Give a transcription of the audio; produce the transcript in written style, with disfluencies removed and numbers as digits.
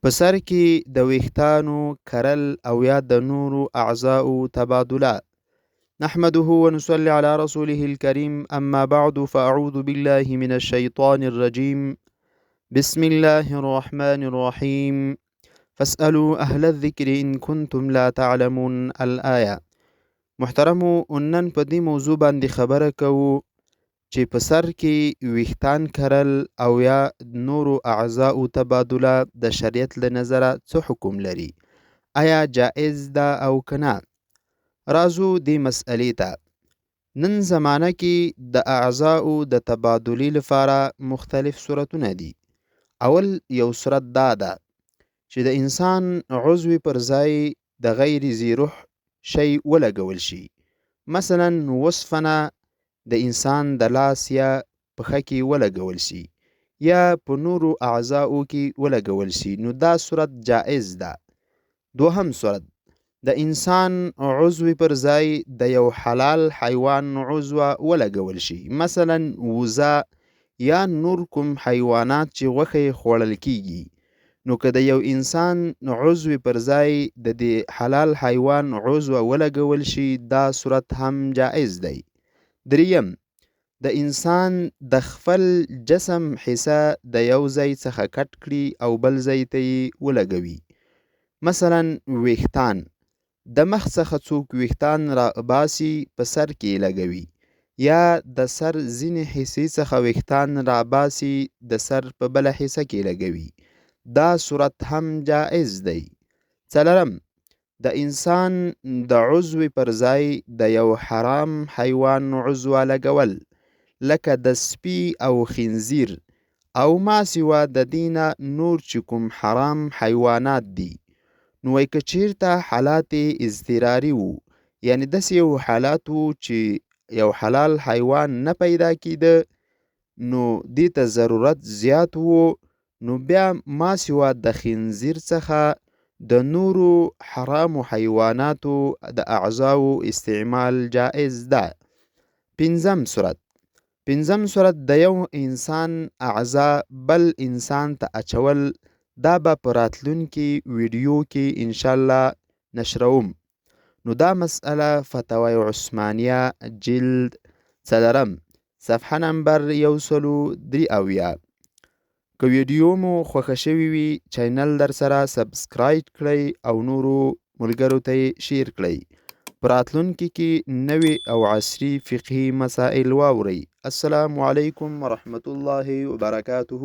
په سر کې د ویښتانو کرل او یا د نورو اعضاءو تبادله. نحمده ونصلي على رسوله الكريم، اما بعد فاعوذ بالله من الشيطان الرجيم. بسم الله الرحمن الرحيم. فاسألوا اهل الذكر ان كنتم لا تعلمون الآية. محترمو، نن په دې موضوع باندې خبره کوو چې په سر کې ویښتان کرل او یا نورو اعضاءو تبادله د شریعت له نظره څه حکم لري؟ آیا جائز ده او کنه؟ رازو دې مسئلې ته. نن زمانه کې د اعضاءو د تبادلې لپاره مختلف صورتونه دي. اول یو صورت دا ده چې د انسان عضو پر ځای د غیر ذی روح شی ولګول شي. مثلا وصفنه د انسان د لاس یا پښه کې ولګول شي یا په نورو اعضاءو کې ولګول شي، نو دا صورت جائز ده. دوهم صورت، د انسان عضو پر ځای د یو حلال حیوان عضو ولګول شي، مثلا وزه یا نور کوم حیوانات چې غوښه یې خوړل کیږي. نو که د یو انسان عضو پر ځای د دې حلال حیوان عضو ولګول شي، دا صورت هم جائز دی. دریم، د انسان د خپل جسم حصه د یو ځای څخه کټ کړي او بل ځای ته یې ولګوي. مثلا ویښتان، د مخ څخه څوک ویښتان را باسي په سر کې لګوي، یا د سر ځینې حصې څخه ویښتان را باسي د سر په بله حصه کې لګوي. دا صورت هم جائز دی. څلورم، د انسان د عضو پر ځای د یو حرام حیوان عضو لګول، لکه د سپي او خنزیر او ما سوا د دینه نور چې کوم حرام حیوانات دي. نو وای که چیرته حالات اضطراري وو، یعنی داسې یو حالات وو چې یو حلال حیوان نه پیدا کیده، نو دې ته ضرورت زیات وو، نو بیا ما سوا د خنزیر څخه د نورو حرام حیواناتو د اعضاو استعمال جائز ده. پنځم صورت، د یو انسان اعضا بل انسان ته اچول. دا به په راتلونکي ویډیو کې انشاءالله نشروم. نو دا مسئله فتاوی عثمانیه جلد 4 صفحه نمبر 173. که ویډیو مو خوښه شوي وي، چینل در سره سبسکرایب کړئ او نورو ملګرو ته یې شیر کړئ. په راتلونکي کې نوې او عصري فقهي مسائل واورئ. السلام علیکم ورحمة الله وبرکاته.